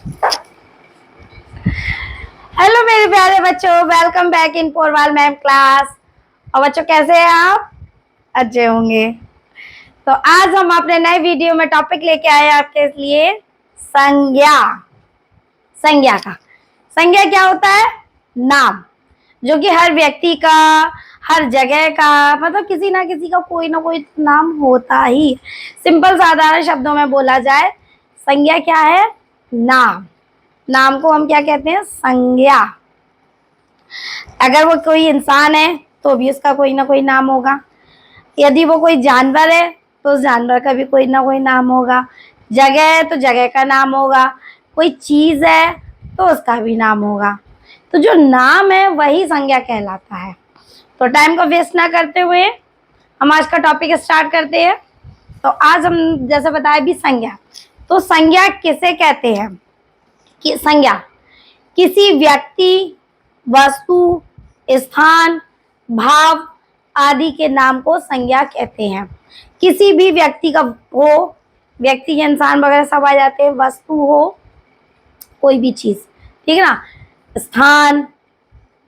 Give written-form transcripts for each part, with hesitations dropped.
Hello मेरे प्यारे बच्चों, welcome back in Porwal ma'am class. और बच्चों कैसे हैं आप? अच्छे होंगे। तो आज हम अपने नए वीडियो में टॉपिक लेके आए आपके लिए संज्ञा। संज्ञा का संज्ञा क्या होता है? नाम, जो कि हर व्यक्ति का, हर जगह का, मतलब किसी ना किसी का कोई ना कोई नाम होता ही। सिंपल साधारण शब्दों में बोला जाए, संज्ञा क्या है? नाम। नाम को हम क्या कहते हैं? संज्ञा। अगर वो कोई इंसान है तो भी उसका कोई ना कोई नाम होगा। यदि वो कोई जानवर है तो उस जानवर का भी कोई ना कोई नाम होगा। जगह है तो जगह का नाम होगा। कोई चीज है तो उसका भी नाम होगा। तो जो नाम है वही संज्ञा कहलाता है। तो टाइम को वेस्ट ना करते हुए हम आज का टॉपिक स्टार्ट करते हैं। तो आज हम जैसे बताया भी संज्ञा। तो संज्ञा किसे कहते हैं? कि संज्ञा किसी व्यक्ति, वस्तु, स्थान, भाव आदि के नाम को संज्ञा कहते हैं। किसी भी व्यक्ति का हो, व्यक्ति, इंसान वगैरह सब आ जाते हैं, वस्तु हो, कोई भी चीज, ठीक है ना, स्थान,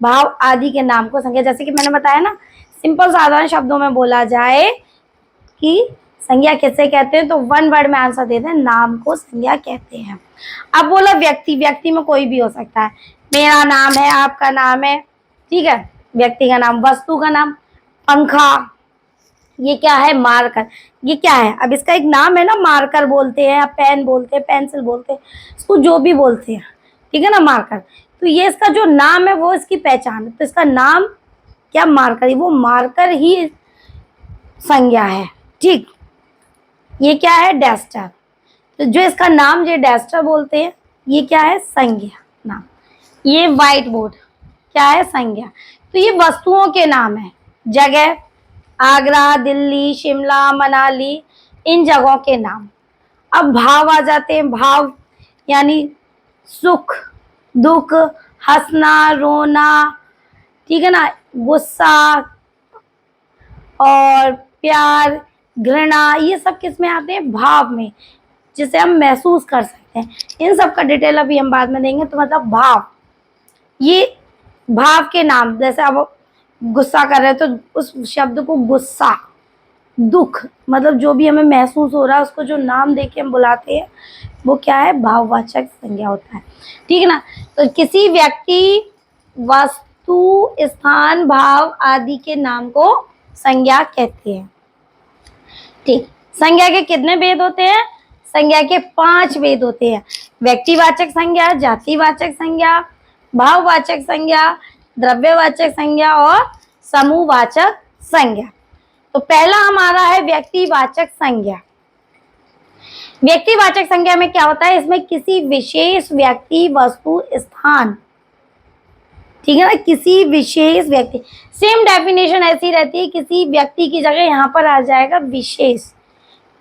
भाव आदि के नाम को संज्ञा, जैसे कि मैंने बताया ना, सिंपल साधारण शब्दों में बोला जाए कि संज्ञा किसे कहते हैं, तो वन वर्ड में आंसर देते हैं, नाम को संज्ञा कहते हैं। अब बोला व्यक्ति, व्यक्ति में कोई भी हो सकता है। मेरा नाम है, आपका नाम है, ठीक है, व्यक्ति का नाम। वस्तु का नाम, पंखा, ये क्या है? मार्कर। ये क्या है? अब इसका एक नाम है ना, मार्कर बोलते हैं, पेन बोलते हैं, पेंसिल बोलते हैं, इसको जो भी बोलते हैं, ठीक है ना, मार्कर। तो ये इसका जो नाम है वो इसकी पहचान है। तो इसका नाम क्या? मार्कर। वो मार्कर ही संज्ञा है, ठीक। ये क्या है? डस्टर। तो जो इसका नाम जो डस्टर बोलते हैं, ये क्या है? संज्ञा नाम। ये व्हाइट बोर्ड क्या है? संज्ञा। तो ये वस्तुओं के नाम है। जगह, आगरा, दिल्ली, शिमला, मनाली, इन जगहों के नाम। अब भाव आ जाते हैं। भाव यानी सुख, दुख, हंसना, रोना, ठीक है ना, गुस्सा और प्यार, घृणा, ये सब किस में आते हैं? भाव में, जिसे हम महसूस कर सकते हैं। इन सब का डिटेल अभी हम बाद में देंगे। तो मतलब भाव, ये भाव के नाम। जैसे अब गुस्सा कर रहे हैं तो उस शब्द को गुस्सा, दुख, मतलब जो भी हमें महसूस हो रहा है उसको जो नाम देके हम बुलाते हैं वो क्या है? भाववाचक संज्ञा होता है, ठीक है ना। तो किसी व्यक्ति, वस्तु, स्थान, भाव आदि के नाम को संज्ञा कहते हैं, ठीक। संज्ञा के कितने भेद होते हैं? संज्ञा के 5 भेद होते हैं। व्यक्तिवाचक संज्ञा, जातिवाचक संज्ञा, भाववाचक संज्ञा, द्रव्यवाचक संज्ञा और समूहवाचक संज्ञा। तो पहला हमारा है व्यक्तिवाचक संज्ञा। व्यक्तिवाचक संज्ञा में क्या होता है? इसमें किसी विशेष व्यक्ति, वस्तु, स्थान, ठीक है ना, किसी विशेष व्यक्ति, सेम डेफिनेशन ऐसी रहती है, किसी व्यक्ति की जगह यहाँ पर आ जाएगा विशेष।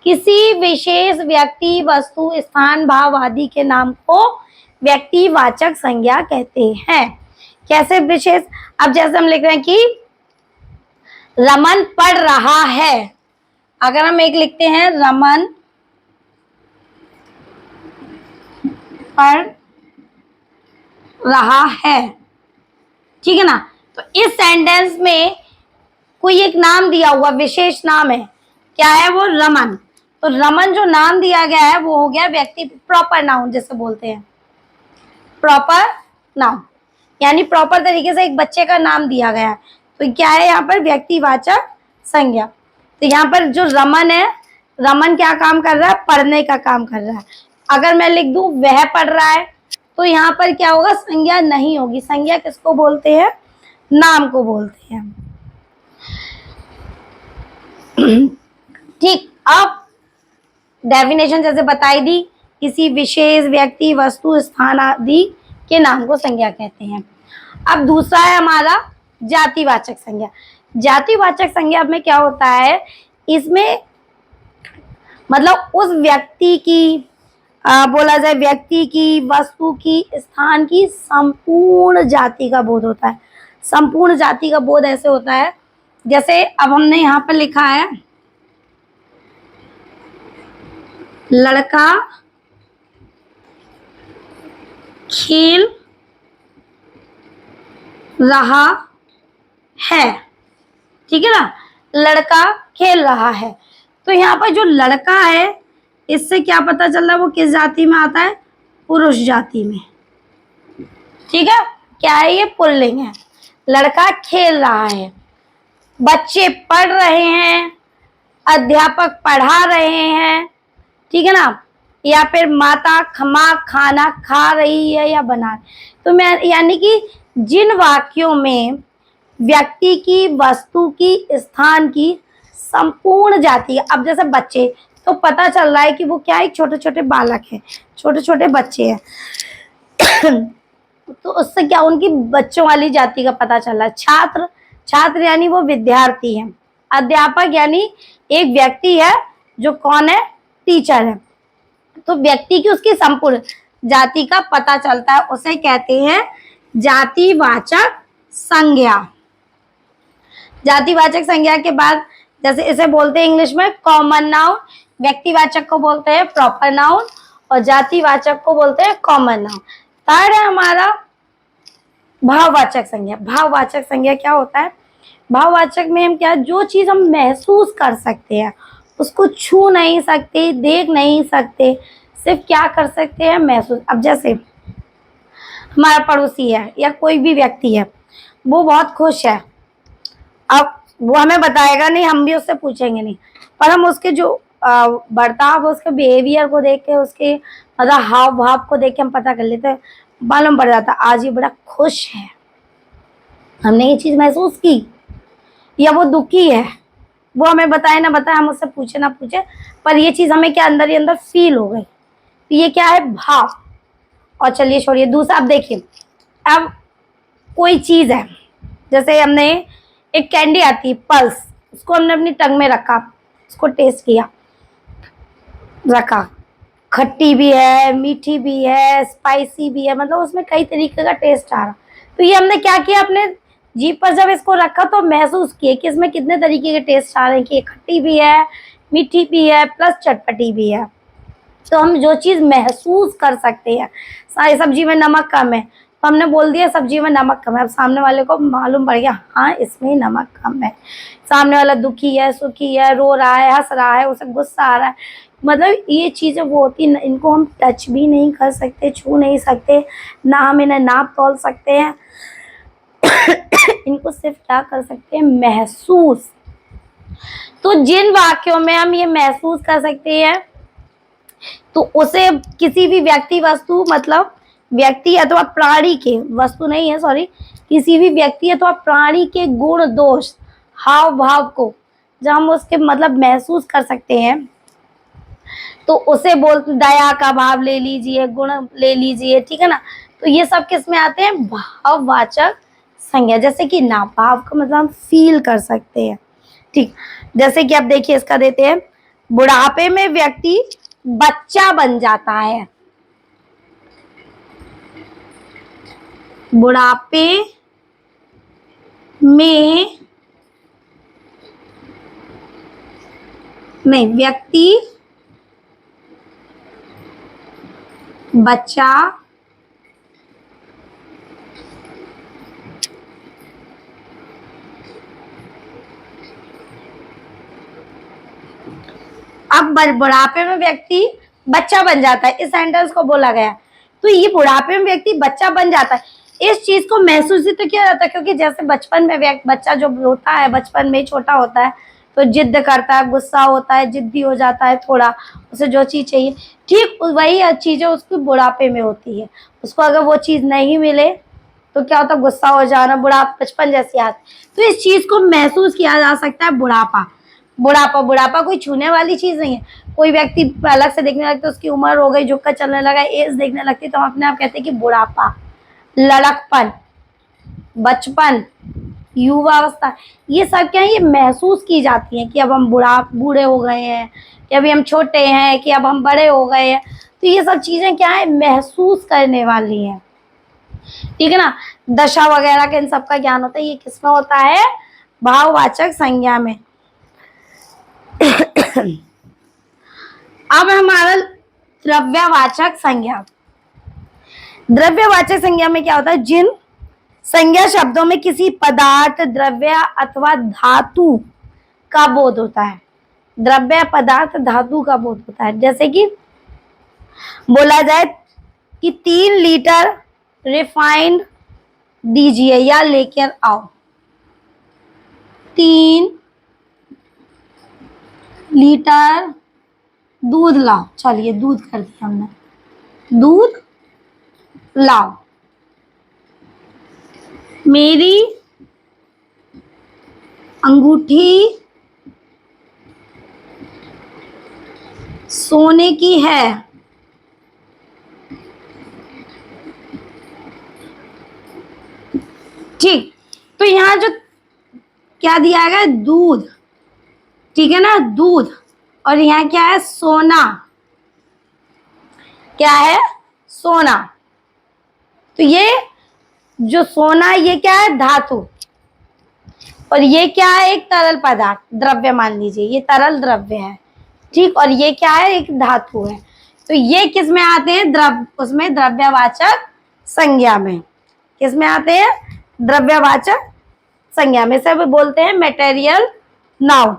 किसी विशेष व्यक्ति, वस्तु, स्थान, भाव आदि के नाम को व्यक्तिवाचक संज्ञा कहते हैं। कैसे विशेष? अब जैसे हम लिख रहे हैं कि रमन पढ़ रहा है। अगर हम एक लिखते हैं रमन पढ़ रहा है, ठीक है ना, तो इस सेंटेंस में कोई एक नाम दिया हुआ, विशेष नाम है, क्या है वो? रमन। तो रमन जो नाम दिया गया है वो हो गया व्यक्ति, प्रॉपर नाउन जिसे बोलते हैं, प्रॉपर नाउन, यानी प्रॉपर तरीके से एक बच्चे का नाम दिया गया है। तो क्या है यहाँ पर? व्यक्तिवाचक संज्ञा। तो यहाँ पर जो रमन है, रमन क्या काम कर रहा है? पढ़ने का काम कर रहा है। अगर मैं लिख दूं वह पढ़ रहा है, तो यहाँ पर क्या होगा? संज्ञा नहीं होगी। संज्ञा किसको बोलते हैं? नाम को बोलते हैं, ठीक। अब डेफिनेशन जैसे बताई दी, किसी विशेष व्यक्ति, वस्तु, स्थान आदि के नाम को संज्ञा कहते हैं। अब दूसरा है हमारा जातिवाचक संज्ञा। जातिवाचक संज्ञा में क्या होता है? इसमें मतलब उस व्यक्ति की, बोला जाए व्यक्ति की, वस्तु की, स्थान की संपूर्ण जाति का बोध होता है। संपूर्ण जाति का बोध ऐसे होता है, जैसे अब हमने यहाँ पर लिखा है लड़का खेल रहा है, ठीक है ना, लड़का खेल रहा है। तो यहाँ पर जो लड़का है इससे क्या पता चल रहा है वो किस जाति में आता है, पुरुष जाति में, ठीक है। क्या है ये, पुल्लिंग है। लड़का खेल रहा है, बच्चे पढ़ रहे हैं, अध्यापक पढ़ा रहे हैं, ठीक है ना, या फिर माता खाना खा रही है या बना। तो मैं यानी कि जिन वाक्यों में व्यक्ति की, वस्तु की, स्थान की संपूर्ण जाति, अब जैसे बच्चे, तो पता चल रहा है कि वो क्या है, छोटे छोटे बालक हैं, छोटे छोटे बच्चे हैं तो उससे क्या उनकी बच्चों वाली जाति का पता चल रहा है। छात्र, छात्र यानी वो विद्यार्थी है। अध्यापक यानी एक व्यक्ति है जो कौन है, टीचर है। तो व्यक्ति की उसकी संपूर्ण जाति का पता चलता है, उसे कहते हैं जातिवाचक संज्ञा। जातिवाचक संज्ञा के बाद जैसे इसे बोलते हैं इंग्लिश में कॉमन नाउन, व्यक्तिवाचक को बोलते हैं प्रॉपर नाउन और जातिवाचक को बोलते हैं कॉमन नाउन। थर्ड है हमारा भाववाचक संज्ञा। भाववाचक संज्ञा क्या होता है, भाववाचक में हम क्या, जो चीज हम महसूस कर सकते हैं, उसको छू नहीं सकते, देख नहीं सकते, सिर्फ क्या कर सकते हैं, महसूस। अब जैसे हमारा पड़ोसी है या कोई भी व्यक्ति है, वो बहुत खुश है, अब वो हमें बताएगा नहीं, हम भी उससे पूछेंगे नहीं, पर हम उसके जो बर्ताव, उसके बिहेवियर को देख के, उसके मतलब हाव भाव को देख के हम पता कर लेते हैं, मालूम पड़ जाता आज ये बड़ा खुश है, हमने ये चीज महसूस की। या वो दुखी है, वो हमें बताए ना बताए, हम उससे पूछे ना पूछे, पर ये चीज हमें क्या अंदर ही अंदर फील हो गई। तो ये क्या है, भाव। और चलिए छोड़िए, दूसरा आप देखिए, अब कोई चीज है, जैसे हमने एक कैंडी आती है पल्स, उसको हमने अपनी टंग में रखा, उसको टेस्ट किया, रखा, खट्टी भी है, मीठी भी है, स्पाइसी भी है, मतलब उसमें कई तरीके का टेस्ट आ रहा। तो ये हमने क्या किया, अपने जीभ पर जब इसको रखा तो महसूस किए कि इसमें कितने तरीके के टेस्ट आ रहे हैं, कि ये खट्टी भी है, मीठी भी है, प्लस चटपटी भी है। तो हम जो चीज़ महसूस कर सकते हैं, सब्जी में नमक कम है तो हमने बोल दिया सब्जी में नमक कम है, अब सामने वाले को मालूम पड़ गया हाँ इसमें नमक कम है। सामने वाला दुखी है, सुखी है, रो रहा है, हंस रहा है, उसे गुस्सा आ रहा है, मतलब ये चीज़ें वो होती, इनको हम टच भी नहीं कर सकते, छू नहीं सकते, ना हम इन्हें नाप तोल सकते हैं इनको सिर्फ क्या कर सकते हैं, महसूस। तो जिन वाक्यों में हम ये महसूस कर सकते हैं तो उसे किसी भी व्यक्ति, वस्तु, मतलब व्यक्ति अथवा प्राणी के, वस्तु नहीं है सॉरी, किसी भी व्यक्ति अथवा प्राणी के गुण, दोष, हाव भाव को जब हम उसके मतलब महसूस कर सकते हैं तो उसे बोलते, दया का भाव ले लीजिए, गुण ले लीजिए, ठीक है ना। तो ये सब किस में आते हैं, भाववाचक संज्ञा। जैसे कि ना, भाव का मतलब हम फील कर सकते हैं, ठीक। जैसे कि आप देखिए इसका देते हैं, बुढ़ापे में व्यक्ति बच्चा बन जाता है, बुढ़ापे में व्यक्ति बच्चा अब बुढ़ापे में व्यक्ति बच्चा बन जाता है, इस सेंटेंस को बोला गया। तो ये बुढ़ापे में व्यक्ति बच्चा बन जाता है, इस चीज को महसूस ही तो किया जाता है, क्योंकि जैसे बचपन में बच्चा जो होता है, बचपन में छोटा होता है तो जिद करता है, गुस्सा होता है, जिद्दी हो जाता है थोड़ा, उसे जो चीज चाहिए, ठीक वही चीजें उसकी बुढ़ापे में होती है। उसको अगर वो चीज नहीं मिले तो क्या होता है, गुस्सा हो जाना, बुढ़ापा बचपन जैसी आदत। तो इस चीज को महसूस किया जा सकता है, बुढ़ापा। बुढ़ापा, बुढ़ापा कोई छूने वाली चीज नहीं है। कोई व्यक्ति अलग से देखने लगता है, उसकी उम्र हो गई, झुककर चलने लगा, एज देखने लगती, तो हम अपने आप कहते हैं कि बुढ़ापा। लड़कपन, बचपन, युवावस्था, ये सब क्या है, ये महसूस की जाती है कि अब हम बूढ़े हो गए हैं, कि अभी हम छोटे हैं, कि अब हम बड़े हो गए हैं। तो ये सब चीजें क्या है, महसूस करने वाली हैं, ठीक है ना। दशा वगैरह का इन सब का ज्ञान होता है, ये किसमें होता है, भाववाचक संज्ञा में। अब हमारा द्रव्यवाचक संज्ञा। द्रव्यवाचक संज्ञा में क्या होता है, जिन संज्ञा शब्दों में किसी पदार्थ, द्रव्य अथवा धातु का बोध होता है। द्रव्य, पदार्थ, धातु का बोध होता है। जैसे कि बोला जाए कि 3 लीटर रिफाइंड दीजिए या लेकर आओ। 3 लीटर दूध लाओ। चलिए दूध कर दिया हमने, दूध लाओ। मेरी अंगूठी सोने की है। ठीक, तो यहां जो क्या दिया गया, दूध, ठीक है ना, दूध, और यहाँ क्या है, सोना। क्या है, सोना। तो ये जो सोना, ये क्या है, धातु, और ये क्या है, एक तरल पदार्थ, द्रव्य मान लीजिए, ये तरल द्रव्य है। ठीक, और ये क्या है, एक धातु है। तो ये किस में आते हैं, उसमें द्रव्यवाचक संज्ञा में। किस में आते हैं, द्रव्यवाचक संज्ञा में। सब बोलते हैं मटेरियल नाउन।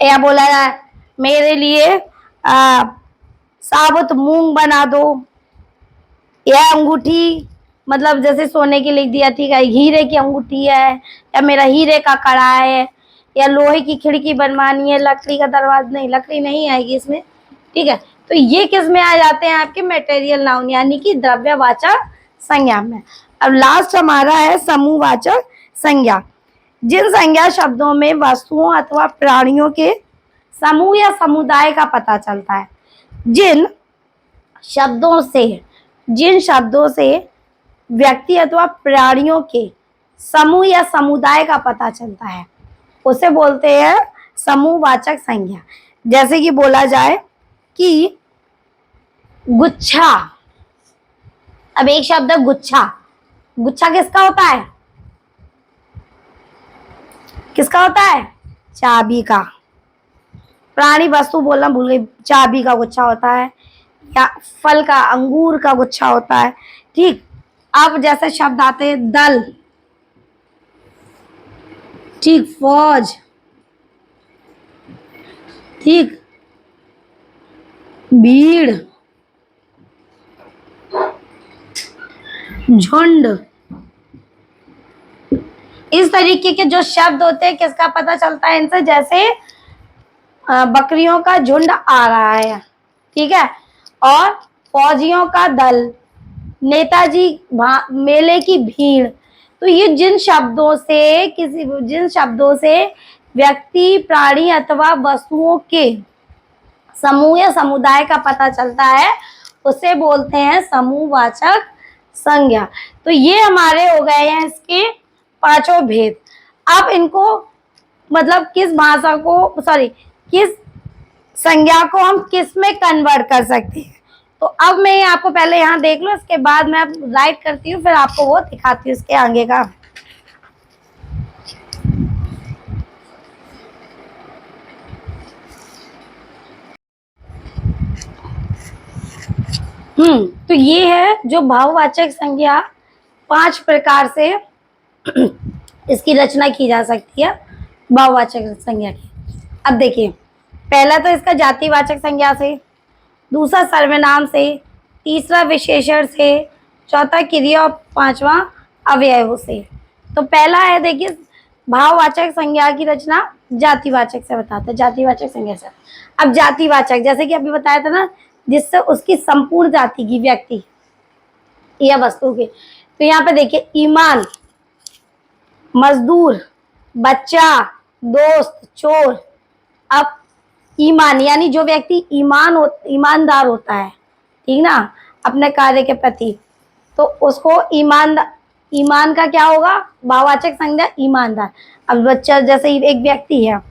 या बोला जाए मेरे लिए साबुत मूंग बना दो। यह अंगूठी, मतलब जैसे सोने की लिख दिया, ठीक है, हीरे की अंगूठी है, या मेरा हीरे का कड़ा है, या लोहे की खिड़की बनवानी है, लकड़ी का दरवाजा, नहीं लकड़ी नहीं आएगी इसमें। ठीक है, तो ये किस में आ जाते हैं, आपके मटेरियल नाउन, यानी कि द्रव्यवाचक संज्ञा में। अब लास्ट हमारा है समूहवाचक संज्ञा। जिन संज्ञा शब्दों में वस्तुओं अथवा प्राणियों के समूह या समुदाय का पता चलता है। जिन शब्दों से व्यक्ति अथवा प्राणियों के समूह या समुदाय का पता चलता है, उसे बोलते हैं समूहवाचक संज्ञा। जैसे कि बोला जाए कि गुच्छा। अब एक शब्द है गुच्छा। गुच्छा किसका होता है, किसका होता है, चाबी का। प्राणी वस्तु बोलना भूल गई, चाबी का गुच्छा होता है, या फल का, अंगूर का गुच्छा होता है। ठीक, अब जैसे शब्द आते हैं दल, ठीक, फौज, ठीक, भीड़, झुंड, इस तरीके के जो शब्द होते हैं, किसका पता चलता है इनसे, जैसे बकरियों का झुंड आ रहा है, ठीक है, और फौजियों का दल, नेताजी मेले की भीड़। तो ये जिन शब्दों से व्यक्ति, प्राणी अथवा वस्तुओं के समूह या समुदाय का पता चलता है, उसे बोलते हैं समूहवाचक संज्ञा। तो ये हमारे हो गए हैं इसके 5 भेद। अब इनको मतलब किस संज्ञा को हम किस में कन्वर्ट कर सकते हैं। तो अब मैं आपको पहले यहाँ देख लो, इसके बाद मैं राइट करती हूँ, फिर आपको वो दिखाती हूँ इसके आगे का। तो ये है जो भाववाचक संज्ञा, 5 प्रकार से इसकी रचना की जा सकती है भाववाचक संज्ञा की। अब देखिए, पहला तो इसका जातिवाचक संज्ञा से, दूसरा सर्वनाम से, तीसरा विशेषण से, चौथा क्रिया और 5वां अवयव से। तो पहला है, देखिए, भाववाचक संज्ञा की रचना जातिवाचक से बताते हैं, जातिवाचक संज्ञा से। अब जातिवाचक, जैसे कि अभी बताया था ना, जिससे उसकी संपूर्ण जाति की, व्यक्ति या वस्तु की। तो यहाँ पे देखिए, ईमान, मजदूर, बच्चा, दोस्त, चोर। अब ईमान यानी जो व्यक्ति ईमानदार होता है, ठीक ना, अपने कार्य के प्रति, तो उसको ईमान का क्या होगा, भाववाचक संज्ञा ईमानदार। अब बच्चा, जैसे एक व्यक्ति है,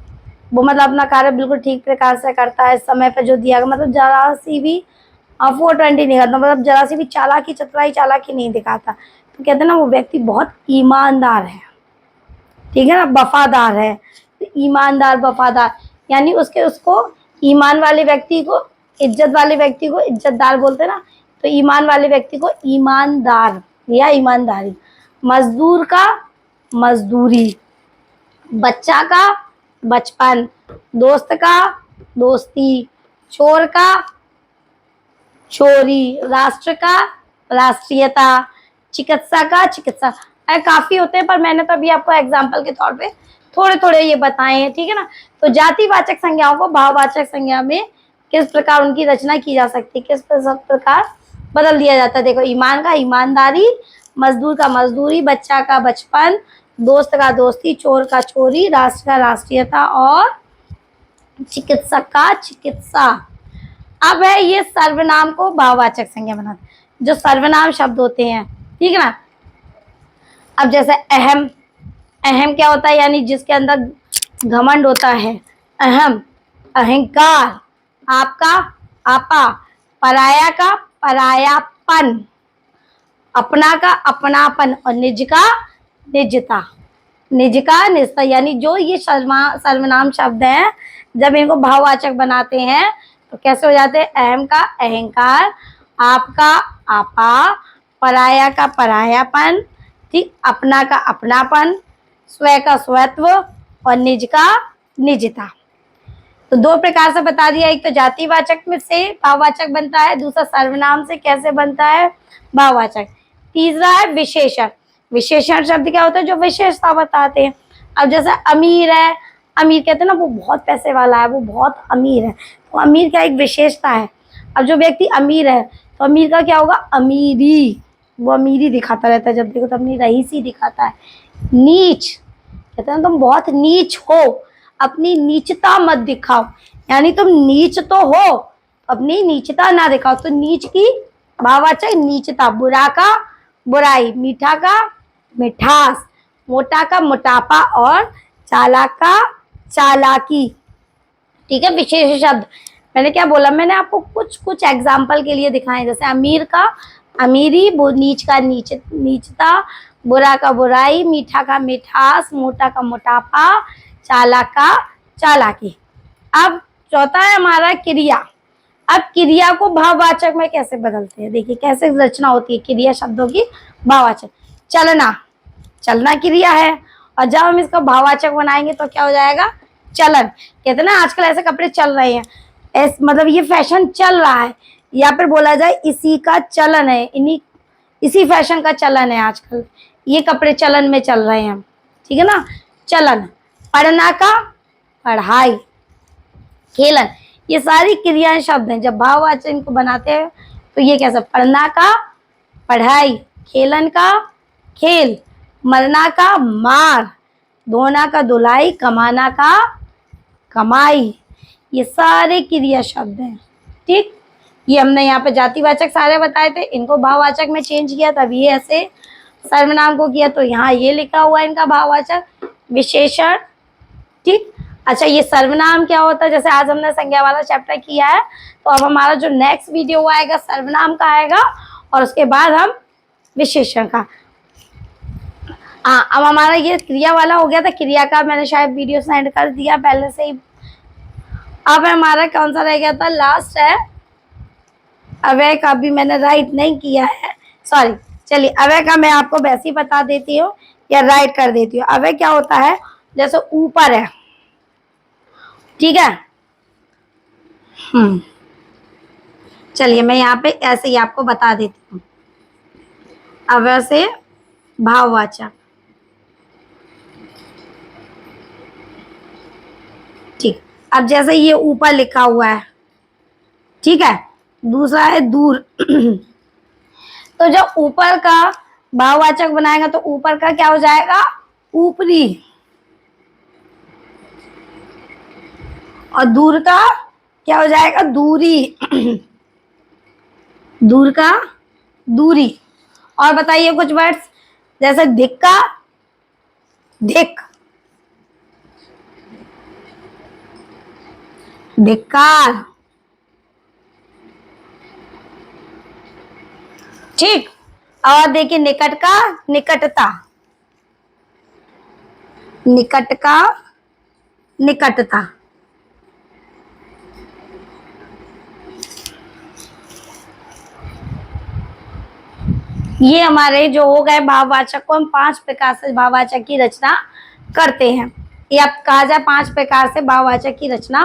वो मतलब अपना कार्य बिल्कुल ठीक प्रकार से करता है, समय पे जो दिया गया, मतलब जरा सी भी 420 नहीं करता, मतलब जरा सी भी चालाकी नहीं दिखाता। तो कहते हैं ना, वो व्यक्ति बहुत ईमानदार है, ठीक है ना, वफादार है। तो ईमानदार, वफादार, यानी उसको ईमान वाले व्यक्ति को, इज्जत वाले व्यक्ति को इज्जतदार बोलते हैं ना, तो ईमान वाले व्यक्ति को ईमानदार या ईमानदारी। मजदूर का मजदूरी, बच्चा का बचपन, दोस्त का दोस्ती, चोर का चोरी, राष्ट्र का राष्ट्रीयता, चिकित्सा का चिकित्सा। काफी होते हैं पर मैंने तो अभी आपको एग्जाम्पल के तौर पे थोड़े थोड़े ये बताए हैं, ठीक है ना। तो जातिवाचक संज्ञाओं को भाववाचक संज्ञा में किस प्रकार उनकी रचना की जा सकती है, किस प्रकार बदल दिया जाता है। देखो, ईमान का ईमानदारी, मजदूर का मजदूरी, बच्चा का बचपन, दोस्त का दोस्ती, चोर का चोरी, राष्ट्र का राष्ट्रीयता और चिकित्सक का चिकित्सा। अब है ये सर्वनाम को भाववाचक संज्ञा बनाते, जो सर्वनाम शब्द होते हैं, ठीक है ना। अब जैसे अहम, अहम क्या होता है, यानी जिसके अंदर घमंड होता है। अहम, अहंकार, आपका आपा, पराया का परायापन, अपना का अपनापन और निज का निजता, निज का निजता। यानी जो ये सर्वनाम शब्द हैं, जब इनको भाववाचक बनाते हैं तो कैसे हो जाते हैं। अहम का अहंकार, आपका आपा, पराया का परायापन, ठीक, अपना का अपनापन, स्व का स्वत्व और निज का निजता। तो दो प्रकार से बता दिया, एक तो जातिवाचक में से भाववाचक बनता है, दूसरा सर्वनाम से कैसे बनता है भाववाचक। तीसरा है विशेषण। विशेषण शब्द क्या होता है, जो विशेषता बताते हैं। अब जैसे अमीर है, अमीर कहते हैं ना वो बहुत पैसे वाला है, वो बहुत अमीर है, तो अमीर क्या एक विशेषता है। अब जो व्यक्ति अमीर है तो अमीर का क्या होगा, अमीरी, वो अमीरी दिखाता रहता है, जब देखो तो अपनी रईसी दिखाता है। नीच कहते हैं तुम बहुत नीच हो, अपनी नीचता मत दिखाओ, यानी तुम नीच तो हो, अपनी नीचता ना दिखाओ। तो नीच की भाववाचक नीचता, बुरा का बुराई, मीठा का मिठास, मोटा का मोटापा और चालाक का चालाकी, ठीक है। विशेष शब्द मैंने क्या बोला, मैंने आपको कुछ कुछ एग्जाम्पल के लिए दिखाए, जैसे अमीर का अमीरी, नीच का नीचता, बुरा का बुराई, मीठा का मिठास, मोटा का मोटापा, चालाक का चालाकी। अब चौथा है हमारा क्रिया। अब क्रिया को भाववाचक में कैसे बदलते हैं, देखिए कैसे रचना होती है क्रिया शब्दों की भाववाचक। चलना, चलना क्रिया है, और जब हम इसका भाववाचक बनाएंगे तो क्या हो जाएगा, चलन। कहते हैं ना आजकल ऐसे कपड़े चल रहे हैं, मतलब ये फैशन चल रहा है, या फिर बोला जाए इसी का चलन है, इसी फैशन का चलन है आजकल, ये कपड़े चलन में चल रहे हैं, ठीक है ना। चलन, पढ़ना का पढ़ाई, खेलन, ये सारी क्रियाएं शब्द हैं, जब भाववाचक इनको बनाते हैं तो ये कैसे, पढ़ना का पढ़ाई, खेलन का खेल, मरना का मार, धोना का धुलाई, कमाना का कमाई, ये सारे क्रिया शब्द हैं, ठीक। ये हमने यहाँ पे जातिवाचक सारे बताए थे, इनको भाववाचक में चेंज किया, तब ये ऐसे सर्वनाम को किया, तो यहाँ ये लिखा हुआ है इनका भाववाचक विशेषण, ठीक। अच्छा, ये सर्वनाम क्या होता है, जैसे आज हमने संज्ञा वाला चैप्टर किया है, तो अब हमारा जो नेक्स्ट वीडियो आएगा सर्वनाम का आएगा, और उसके बाद हम विशेषण का। हाँ, अब हमारा ये क्रिया वाला हो गया था, क्रिया का मैंने शायद वीडियो सेंड कर दिया पहले से ही। अब हमारा कौन सा रह गया था, लास्ट है अव्यय का, भी मैंने राइट नहीं किया है, सॉरी। चलिए अव्यय का मैं आपको वैसे ही बता देती हूँ या राइट कर देती हूँ। अव्यय क्या होता है, जैसे ऊपर है, ठीक है। चलिए मैं यहाँ पे ऐसे ही आपको बता देती हूँ, अव्यय से भाववाचक, ठीक। अब जैसे ये ऊपर लिखा हुआ है, ठीक है, दूसरा है दूर। तो जब ऊपर का भाववाचक बनाएगा तो ऊपर का क्या हो जाएगा, ऊपरी, और दूर का क्या हो जाएगा, दूरी। दूर का दूरी। और बताइए कुछ वर्ड्स, जैसे दिक का दिक, धिक्कार, ठीक। और देखिए निकट का निकटता, निकट का निकटता, ये हमारे जो हो गए भाववाचक को हम 5 प्रकार से भाववाचक की रचना करते हैं। ये अब कहा जाए 5 प्रकार से भाववाचक की रचना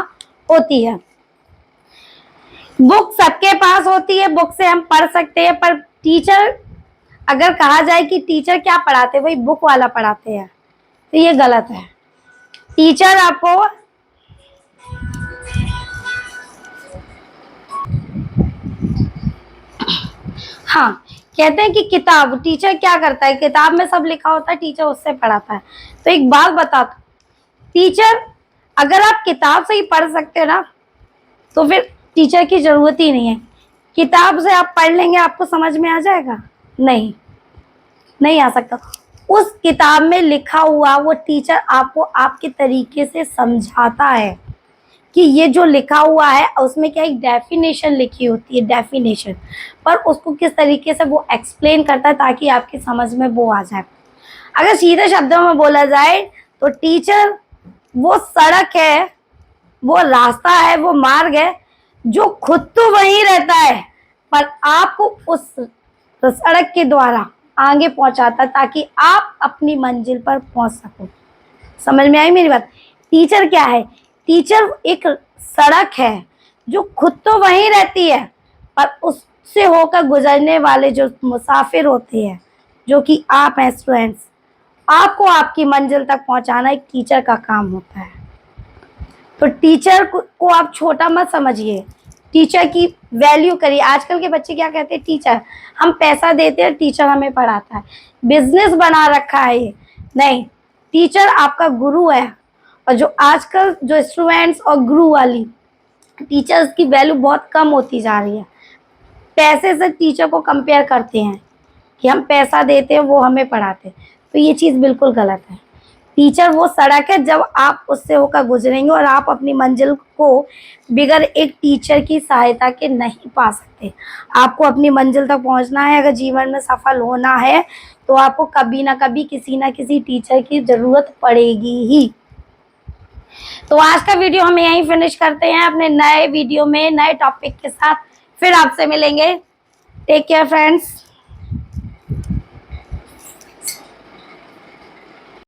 होती है। बुक सबके पास होती है, बुक से हम पढ़ सकते हैं, पर टीचर अगर कहा जाए कि टीचर क्या पढ़ाते हैं, वही बुक वाला पढ़ाते हैं, तो ये गलत है। टीचर आपको हाँ, कहते हैं कि किताब, टीचर क्या करता है, किताब में सब लिखा होता है, टीचर उससे पढ़ाता है। तो एक बात बता, टीचर अगर आप किताब से ही पढ़ सकते हो ना, तो फिर टीचर की जरूरत ही नहीं है। किताब से आप पढ़ लेंगे, आपको समझ में आ जाएगा? नहीं, नहीं आ सकता। उस किताब में लिखा हुआ वो टीचर आपको आपके तरीके से समझाता है कि ये जो लिखा हुआ है उसमें क्या एक डेफिनेशन लिखी होती है, डेफिनेशन, पर उसको किस तरीके से वो एक्सप्लेन करता है ताकि आपकी समझ में वो आ जाए। अगर सीधे शब्दों में बोला जाए तो टीचर वो सड़क है, वो रास्ता है, वो मार्ग है जो खुद तो वहीं रहता है, पर आपको उस सड़क के द्वारा आगे पहुंचाता है ताकि आप अपनी मंजिल पर पहुंच सको। समझ में आई मेरी बात? टीचर क्या है? टीचर एक सड़क है जो खुद तो वहीं रहती है, पर उससे होकर गुजरने वाले जो मुसाफिर होते हैं, जो कि आप हैं स्टूडेंट्स, आपको आपकी मंजिल तक पहुंचाना एक टीचर का काम होता है। तो टीचर को आप छोटा मत समझिए, टीचर की वैल्यू करिए। आजकल के बच्चे क्या कहते हैं, टीचर, हम पैसा देते हैं, टीचर हमें पढ़ाता है, बिजनेस बना रखा है ये। नहीं, टीचर आपका गुरु है। और जो आजकल जो स्टूडेंट्स और गुरु वाली टीचर्स की वैल्यू बहुत कम होती जा रही है। पैसे से टीचर को कंपेयर करते हैं कि हम पैसा देते हैं, वो हमें पढ़ाते हैं, तो ये चीज़ बिल्कुल गलत है। टीचर वो सड़क है जब आप उससे होकर गुजरेंगे, और आप अपनी मंजिल को बिगैर एक टीचर की सहायता के नहीं पा सकते। आपको अपनी मंजिल तक पहुंचना है, अगर जीवन में सफल होना है, तो आपको कभी ना कभी किसी ना किसी टीचर की ज़रूरत पड़ेगी ही। तो आज का वीडियो हम यहीं फिनिश करते हैं। अपने नए वीडियो में नए टॉपिक के साथ फिर आपसे मिलेंगे। Take care friends.